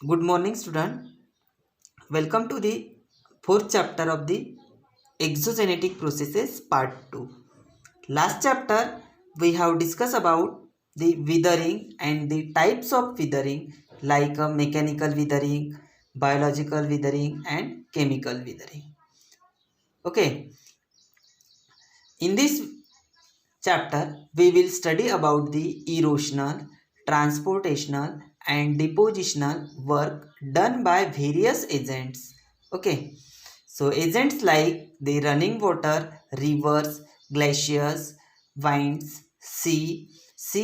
Good morning, student. Welcome to the fourth chapter of the exogenetic processes part 2. Last chapter we have discussed about the withering and the types of withering like mechanical withering, biological withering and chemical withering. Okay, in this chapter we will study about the erosional, transportational and depositional work done by various agents. Okay, so agents like the running water, rivers, glaciers, winds, sea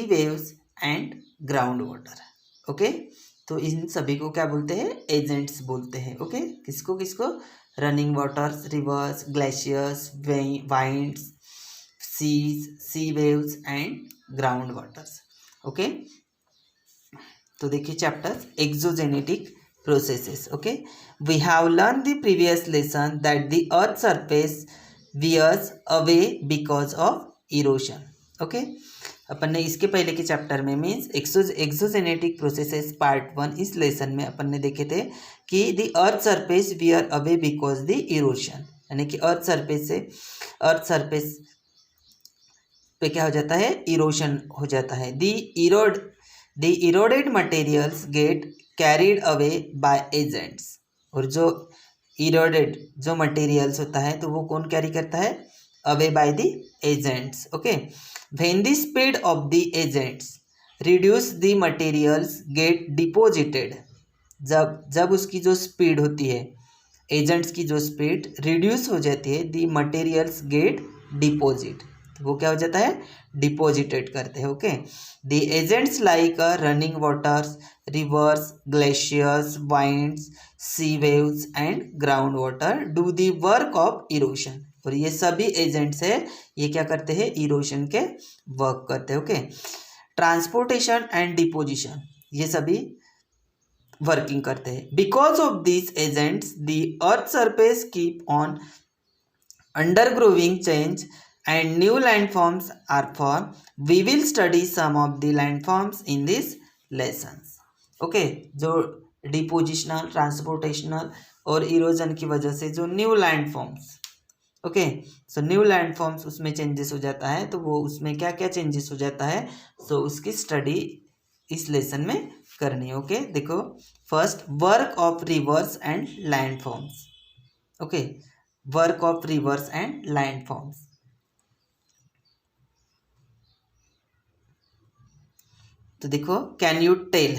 waves and groundwater. Okay, तो इन सभी को क्या बोलते हैं? Agents बोलते हैं. Okay, किसको किसको? Running waters, rivers, glaciers, winds, sea waves and ground waters. Okay, तो देखिए chapter exogenetic processes. Okay, we have learned the previous lesson that the earth surface wears away because of erosion. Okay, अपन ने इसके पहले के chapter में means exogenetic processes part 1 इस lesson में अपन ने देखे थे कि the earth surface wear away because the erosion, यानी कि अर्थ सरफेस पे क्या हो जाता है? इरोशन हो जाता है. The eroded materials get carried away by agents. और जो इरोडेड जो मटेरियल्स होता है तो वो कौन कैरी करता है? Away by the agents. Okay, when the speed of the agents reduce the materials get deposited. जब उसकी जो स्पीड होती है, एजेंट्स की जो स्पीड रिड्यूस हो जाती है, द मटेरियल्स गेट डिपोजिट. वो क्या हो जाता है? डिपोजिटेड करते हैं. Okay, the agents like running waters, rivers, glaciers, winds, sea waves and ground water do the work of erosion. और ये सभी एजेंट्स है, ये क्या करते हैं? इरोशन के वर्क करते हैं. ओके, ट्रांसपोर्टेशन एंड डिपोजिशन ये सभी वर्किंग करते हैं. Because of this agents the earth surface keep on undergoing change and new landforms are formed. We will study some of the landforms in these lessons. Okay, जो depositional, ट्रांसपोर्टेशनल और erosion की वजह से जो new landforms, okay, so new landforms उसमें changes हो जाता है. तो वो उसमें क्या क्या चेंजेस हो जाता है, सो उसकी स्टडी इस लेसन में करनी है. ओके, देखो first work of rivers and landforms. Okay, work of rivers and landforms. तो देखो, can you tell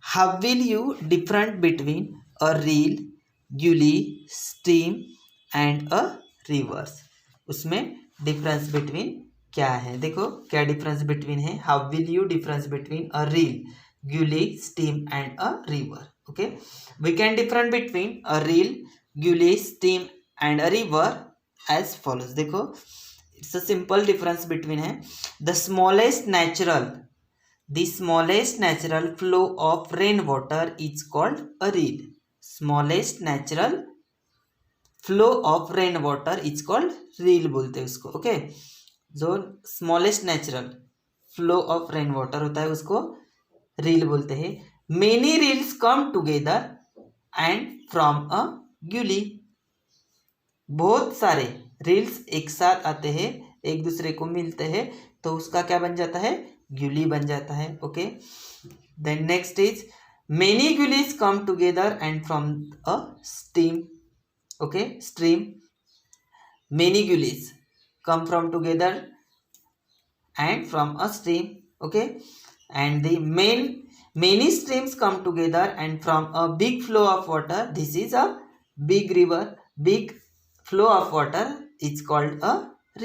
how will you different between a rill, gully, stream and a rivers. उसमें डिफरेंस बिटवीन क्या है? देखो क्या डिफरेंस बिटवीन है. How will you difference between a rill, gully, stream and a river. Okay, we can different between a rill, gully, stream and a river as follows. देखो it's a simple difference between है. The smallest natural flow of rainwater is called a reel. Smallest natural flow of rainwater is called reel बोलते हैं उसको. Okay, जो smallest natural flow of rain water होता है उसको rill बोलते हैं. Many rills come together and from a gully. बहुत सारे रील्स एक साथ आते हैं, एक दूसरे को मिलते हैं, तो उसका क्या बन जाता है? ग्यूली बन जाता है. Okay, then next is many gullies come together and from a stream. Okay, stream, many gullies come from together and from a stream. Okay, and the many streams come together and from a big flow of water. This is a big river. Big flow of water is called a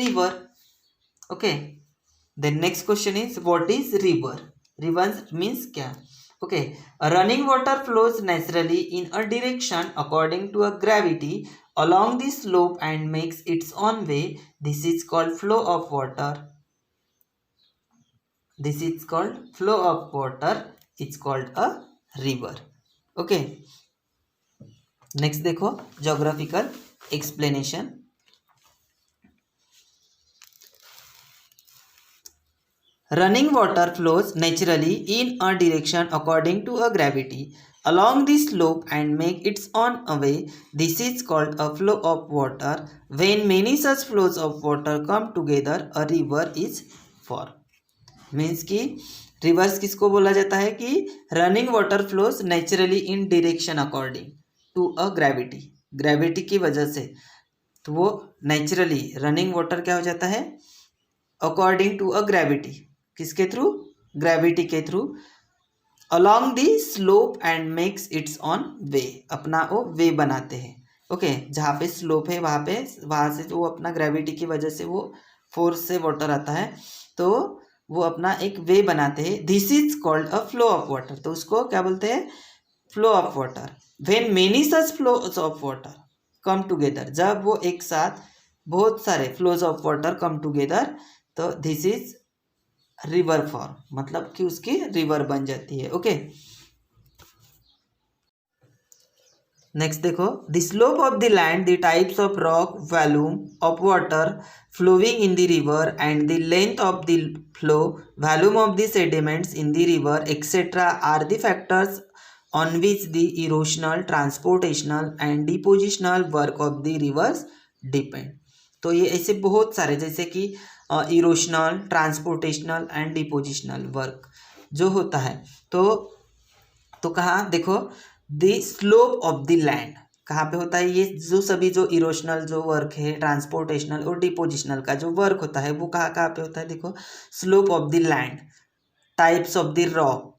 river. Okay, the next question is what is river? River means kya? Okay, a running water flows naturally in a direction according to a gravity along the slope and makes its own way. This is called flow of water. This is called flow of water. It's called a river. Okay, next देखो geographical explanation. Running water flows naturally in a direction according to a gravity along the slope and make its own way. This is called a flow of water. When many such flows of water come together, a river is formed. Means कि rivers किसको बोला जाता है कि running water flows naturally in direction according to a gravity, gravity की वजह से, तो वो नेचुरली रनिंग वाटर क्या हो जाता है अकॉर्डिंग टू अ ग्रेविटी, किसके थ्रू, ग्रेविटी के through, along the slope and makes its on way, अपना वो वे बनाते हैं। ओके जहाँ पे स्लोप है वहाँ से वो अपना ग्रेविटी की वजह से वो फोर्स से वाटर आता है तो वो अपना एक वे बनाते हैं। This is called a flow of water, तो उसको क्या बोलते हैं, flow of water. When many such flows of water come together, जब वो एक साथ बहुत सारे flows of water come together, तो दिस इज रिवर फॉर्म, मतलब कि उसकी रिवर बन जाती है। ओके नेक्स्ट देखो, the slope of the land, the types of rock, volume of water flowing in the river and the length of the flow, volume of the sediments in the river, etc. are the factors on which the erosional, transportational and depositional work of the rivers depend. तो ये ऐसे बहुत सारे जैसे कि इरोशनल, transportational and depositional work जो होता है, तो कहाँ देखो, the slope of the land कहाँ पे होता है, ये जो सभी जो इरोशनल जो वर्क है, ट्रांसपोर्टेशनल और डिपोजिशनल का जो वर्क होता है वो कहाँ कहाँ पे होता है, देखो, slope of the land, types of the rock,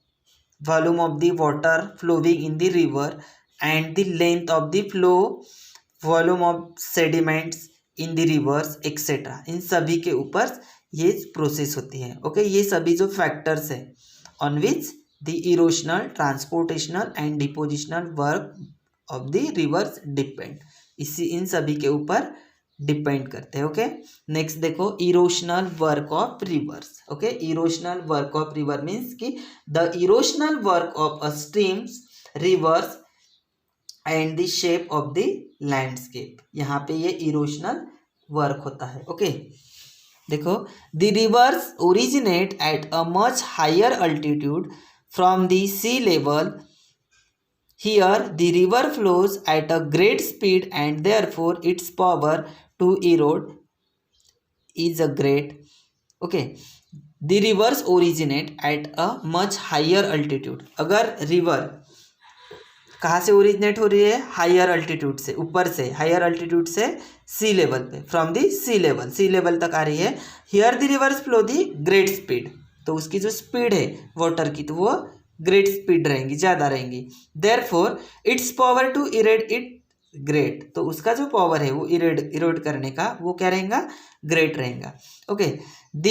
volume of the water flowing in the river and the length of the flow, volume of sediments in the rivers etcetera, इन सभी के ऊपर ये प्रोसेस होती है। ओके ये सभी जो फैक्टर्स है on which the erosional, transportational and depositional work of the rivers depend, इसी इन सभी के ऊपर डिपेंड करते हैं। ओके नेक्स्ट देखो, erosional work of rivers. Okay erosional work of river means कि the erosional work of a streams, rivers and the shape of the landscape, यहाँ पे ये इरोशनल वर्क होता है। ओके देखो, the rivers originate at a much higher altitude from the sea level. Here the river flows at a great speed and therefore its power to erode is a great. Okay, the rivers originate at a much higher altitude. अगर river कहाँ से originate हो रही है, higher altitude से, ऊपर से, higher altitude से सी लेवल पे, फ्रॉम दी सी लेवल तक आ रही है। Here the reverse flow the great speed, तो उसकी जो स्पीड है वाटर की तो वो ग्रेट स्पीड रहेंगी, ज़्यादा रहेंगी। Therefore its power to erode it great, तो उसका जो पावर है वो इरोड करने का वो क्या रहेगा, ग्रेट रहेगा। Okay the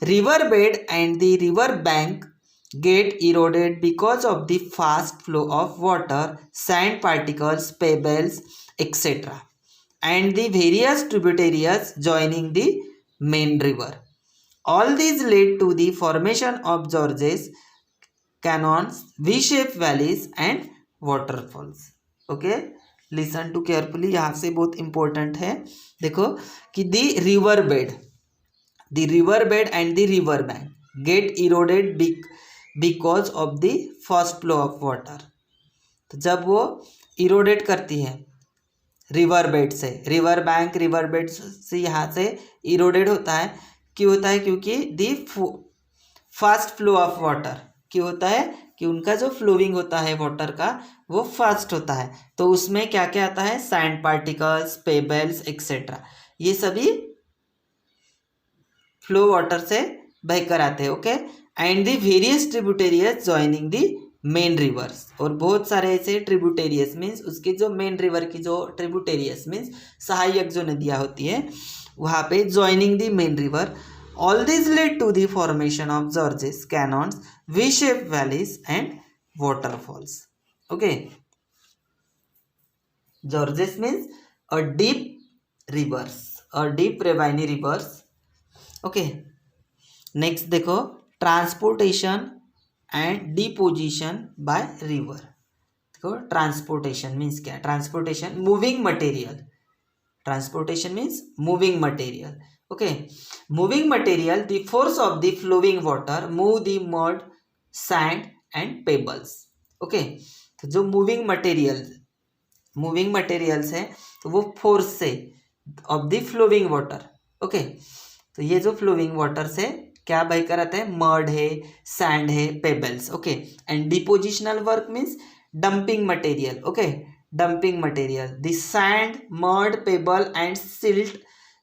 river bed and the river bank get eroded because of the fast flow of water, sand particles, pebbles, etc. and the various tributaries joining the main river. All these led to the formation of gorges, canyons, V-shaped valleys and waterfalls. Okay, listen to carefully, यहाँ से बहुत important है। देखो कि the river bed and the river bank get eroded because of the fast flow of water, तो जब वो इरोडेट करती है रिवर बेड से, रिवर बैंक, रिवर बेड से यहाँ से इरोडेट होता है, क्यों होता है, क्योंकि the fast flow of water, क्यों होता है कि उनका जो फ्लोइंग होता है वाटर का वो फास्ट होता है, तो उसमें क्या क्या आता है, सैंड पार्टिकल्स, पेबल्स एक्सेट्रा, ये सभी फ्लो वाटर से बहकर आते हैं। Okay and the various tributaries joining the main rivers, और बहुत सारे ऐसे ट्रिब्यूटेरियस मीन्स उसकी जो मेन रिवर की जो ट्रिब्यूटेरियस मीन्स सहायक जो नदियाँ होती है वहाँ पे joining the main river. All this led to the formation of gorges, canyons, V shape valleys and waterfalls. Okay gorges means a deep rivers, a deep ravine rivers. Okay next देखो, transportation and deposition by river. देखो transportation means क्या, transportation moving material, transportation means moving material, okay, moving material, the force of the flowing water move the mud, sand and pebbles. Okay, तो जो moving materials है तो वो force से of the flowing water. Okay, तो ये जो flowing water से क्या बह कर आता है, मड है, सैंड है, pebbles. Okay, and depositional work means dumping material. Okay, dumping material, the sand, mud, pebble and silt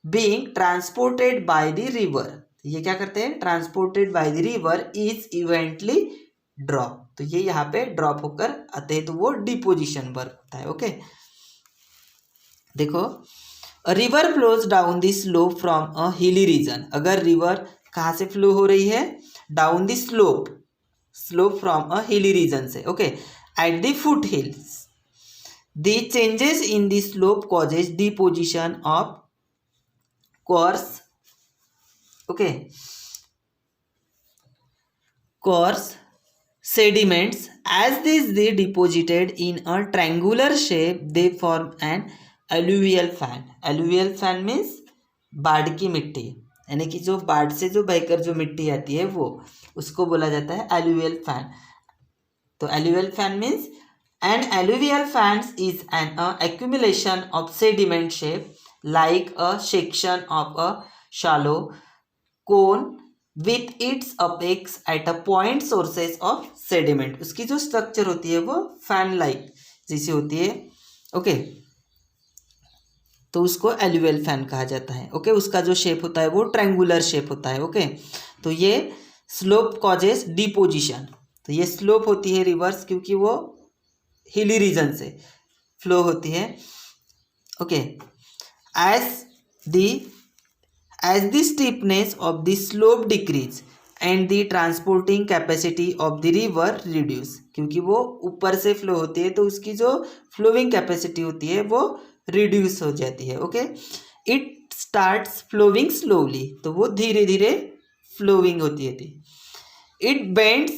being transported by the river. ये क्या करते हैं, transported by the river is eventually drop. तो ये यहाँ पे ड्रॉप होकर आते हैं, तो वो डिपोजिशन वर्क होता है। ओके, देखो, a river flows down the slope from a hilly reason. अगर रिवर कहाँ से फ्लो हो रही है, down the slope from a hilly region से। Okay, at the foot hills the changes in the slope causes deposition of coarse, okay, coarse sediments. As these they deposited in a triangular shape, they form an alluvial fan. alluvial fan means बाढ़ की मिट्टी, यानी कि जो बाढ़ से जो बहकर जो मिट्टी आती है वो, उसको बोला जाता है alluvial fan. तो alluvial fan means an alluvial fan is an accumulation of sediment shape like a section of a shallow cone with its apex at a point sources of sediment. उसकी जो स्ट्रक्चर होती है वो fan like जैसी होती है। Okay, तो उसको एल्यूवियल फैन कहा जाता है। ओके, उसका जो शेप होता है वो ट्रायंगुलर शेप होता है। ओके, तो ये स्लोप कॉजेस डिपोजिशन। तो ये स्लोप होती है रिवर्स, क्योंकि वो हिली रीजन से फ्लो होती है। Okay, as the steepness of the slope decrease and the transporting capacity of the river reduce, क्योंकि वो ऊपर से फ्लो होती है तो उसकी जो फ्लोइंग कैपेसिटी होती है वो रिड्यूस हो जाती है। Okay, it starts flowing slowly, तो वो धीरे धीरे फ्लोइंग होती है। इट बेंड्स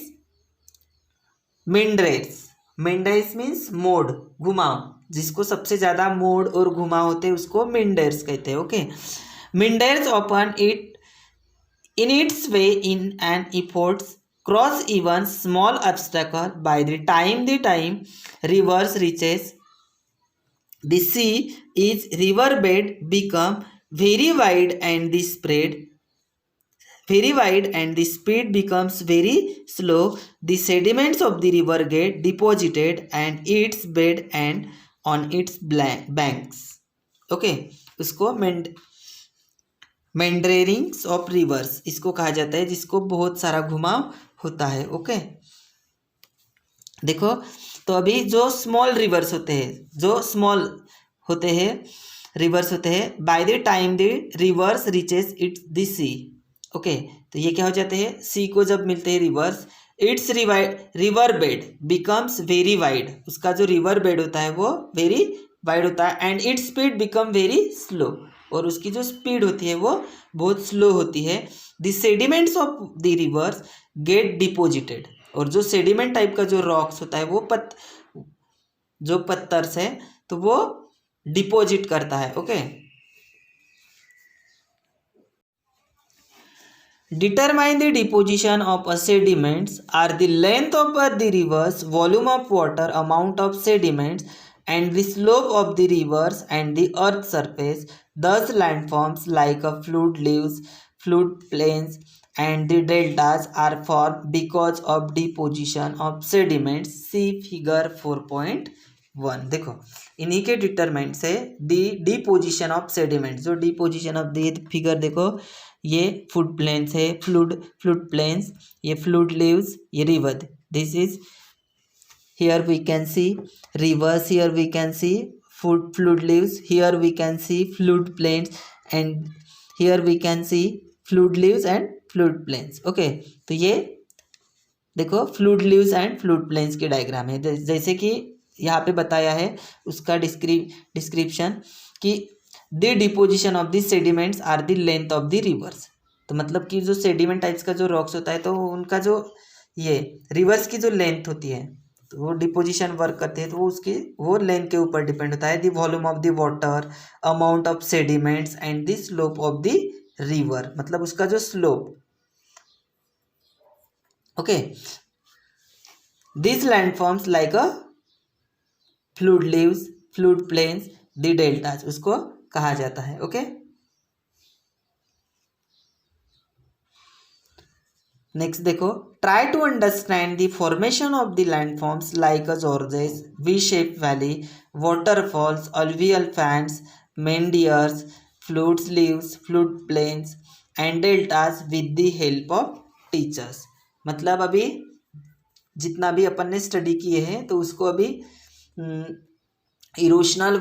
मिंडेर्स मीन्स मोड़, घुमाव, जिसको सबसे ज़्यादा मोड़ और घुमाव होते हैं उसको मिंडेर्स कहते हैं। Okay, meanders open it in its way in an efforts cross even small obstacle. By the time rivers reaches the sea is riverbed become very wide and the speed becomes very slow. The sediments of the river get deposited and its bed and on its banks. Okay, उसको मेंड्रेरिंग्स of reverse इसको कहा जाता है, जिसको बहुत सारा घुमाव होता है। ओके, देखो, तो अभी जो स्मॉल रिवर्स होते हैं रिवर्स होते हैं, by the time the rivers reaches its the sea. Okay, तो ये क्या हो जाते हैं, सी को जब मिलते हैं reverse, it's river bed becomes very wide, उसका जो रिवर बेड होता है वो वेरी वाइड होता है, and its speed become very slow, और उसकी जो स्पीड होती है वो बहुत स्लो होती है। The sediments of the rivers get deposited, और जो सेडिमेंट टाइप का जो रॉक्स होता है वो जो पत्थर से तो वो डिपोजिट करता है। Okay, determine the deposition of sediments are the length of the rivers, volume of water, amount of sediments and the slope of the rivers and the earth surface. Thus landforms like a flood leaves, flood plains and the deltas are formed because of deposition of sediments. See figure 4.1. देखो, इन्हीं के determine से deposition of sediment, जो deposition of the figure देखो, ये fluid planes है, fluid planes, ये fluid levees, ये river, this is here we can see rivers, here we can see flood leaves, here we can see flood plains, and here we can see flood leaves and flood plains. okay, तो ये देखो flood levees and flood plains की diagram है, जैसे कि यहाँ पे बताया है उसका डिस्क्रिप्शन कि the deposition of the sediments are the length of the rivers. तो मतलब कि जो सेडिमेंट टाइप्स का जो रॉक्स होता है तो उनका जो ये रिवर्स की जो लेंथ होती है तो वो डिपोजिशन वर्क करते हैं, तो वो लेंथ के ऊपर डिपेंड होता है। The volume of the water, amount of sediments and the slope of the river, मतलब उसका जो slope. Okay, this landforms like a flood levees, flood plains, the deltas, उसको कहा जाता है। ओके, नेक्स्ट देखो, try to understand the formation of the landforms like a gorges, V shape valley, waterfalls, alluvial fans, meanders, flood levees, flood plains and deltas with the help of teachers. मतलब अभी जितना भी अपन ने study किए हैं तो उसको अभी इरोशनल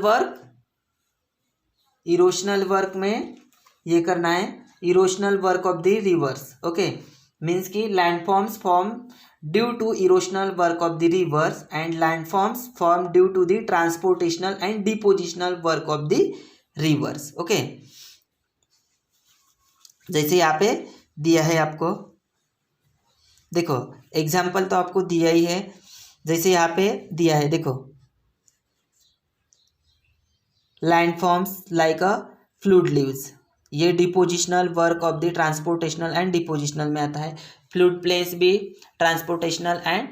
वर्क में ये करना है, erosional work of the rivers. Okay, means की landforms form due to erosional work of the rivers and landforms form due to the transportational and depositional work of the rivers. Okay, जैसे यहाँ पे दिया है आपको, देखो एग्जाम्पल तो आपको दिया ही है, जैसे यहाँ पे दिया है, देखो landforms like a flood levees, ये depositional work of the transportational and depositional में आता है। फ्लूड प्लेन्स भी ट्रांसपोर्टेशनल एंड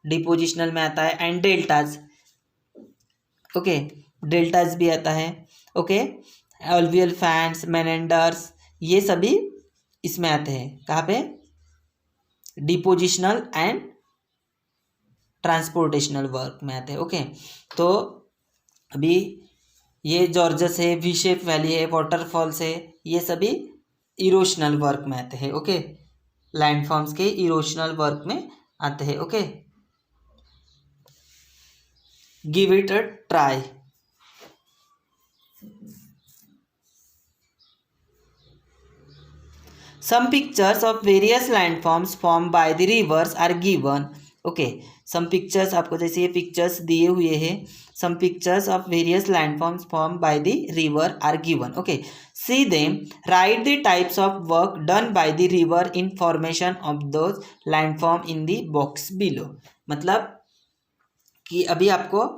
डिपोजिशनल में आता है। एंड डेल्टाज, ओके, डेल्टाज भी आता है। ओके, अलवियल फैंस, मेनेंडर्स, ये सभी इसमें आते हैं, कहाँ पे, डिपोजिशनल एंड ट्रांसपोर्टेशनल वर्क में आते हैं। ओके, तो अभी ये जॉर्जस है, वी शेप वैली है, वाटरफॉल्स है, ये सभी इरोशनल वर्क में आते हैं। ओके, लैंडफॉर्म्स के इरोशनल वर्क में आते हैं। Okay, give it a try. Some pictures of various landforms formed by the rivers are given. Okay, some pictures, आपको जैसे ये pictures दिए हुए हैं, some pictures of various landforms formed by the river are given. Okay, see them, write the types of work done by the river in formation of those landform in the box below. मतलब कि अभी आपको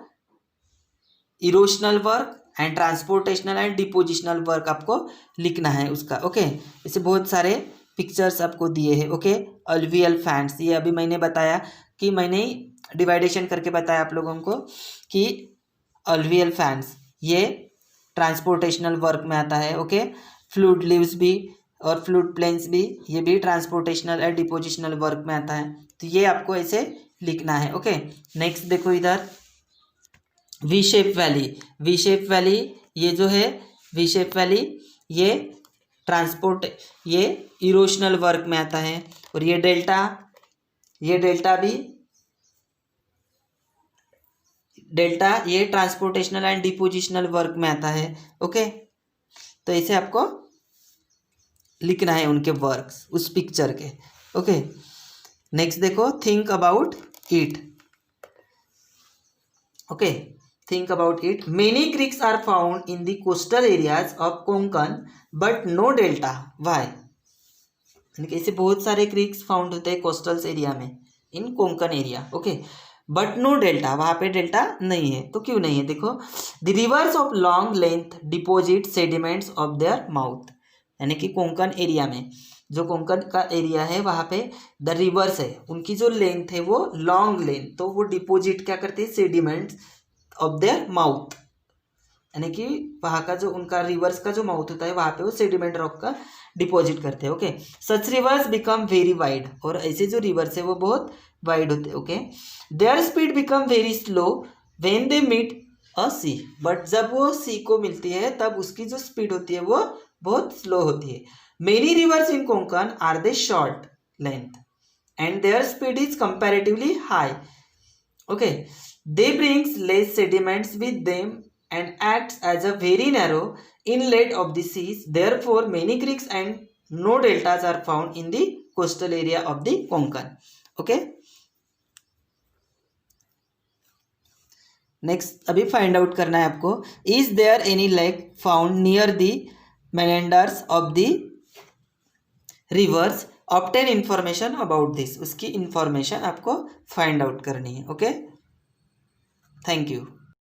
erosional work and transportational and depositional work आपको लिखना है उसका। Okay, इसे बहुत सारे पिक्चर्स आपको दिए हैं। ओके, अलवियल फैंस, ये अभी मैंने बताया कि मैंने डिवाइडेशन करके बताया आप लोगों को कि अलवियल फैंस ये ट्रांसपोर्टेशनल वर्क में आता है। ओके, फ्लूड लीव्स भी और फ्लूड प्लेन्स भी, ये भी ट्रांसपोर्टेशनल एंड डिपोजिशनल वर्क में आता है। तो ये आपको ऐसे लिखना है। ओके, नेक्स्ट देखो इधर, we shape valley, we shape valley ये जो है, वी शेप वैली ये ये इरोशनल वर्क में आता है। और ये डेल्टा भी, डेल्टा ये ट्रांसपोर्टेशनल एंड डिपोजिशनल वर्क में आता है। ओके, तो इसे आपको लिखना है उनके वर्क्स उस पिक्चर के। ओके, नेक्स्ट देखो, think about it. Okay, think about it. Many creeks are found in the coastal areas of Konkan but no delta. Why? यानी कि ऐसे बहुत सारे क्रिक्स फाउंड होते हैं कोस्टल एरिया में, in Konkan area. Okay, but no delta, वहाँ पे डेल्टा नहीं है। तो क्यों नहीं है, देखो, the reverse of long length deposit sediments of their mouth. यानी कि कोंकण एरिया में, जो कोंकण का एरिया है वहाँ पे द रिवर्स है, उनकी जो लेंथ है वो लॉन्ग लेंथ, तो वो डिपोजिट क्या करते हैं, सेडिमेंट्स ऑफ देयर माउथ, यानी कि वहाँ का जो उनका रिवर्स का जो माउथ होता है वहाँ पे वो सेडिमेंट रॉक का डिपॉजिट करते हैं। ओके, सच रिवर्स बिकम वेरी वाइड, और ऐसे जो रिवर्स है वो बहुत वाइड होते हैं। Okay, their speed become very slow when they meet a sea, but जब वो सी को मिलती है तब उसकी जो स्पीड होती है वो बहुत स्लो होती है। Many rivers in Konkan are they short length and their speed is comparatively high. Okay, they brings less sediments with them and acts as a very narrow inlet of the seas. Therefore, many creeks and no deltas are found in the coastal area of the Konkan. Okay. Next, अभी find out करना है आपको, is there any lake found near the meanders of the rivers? Obtain information about this. उसकी information आपको find out करनी है। Okay. Thank you.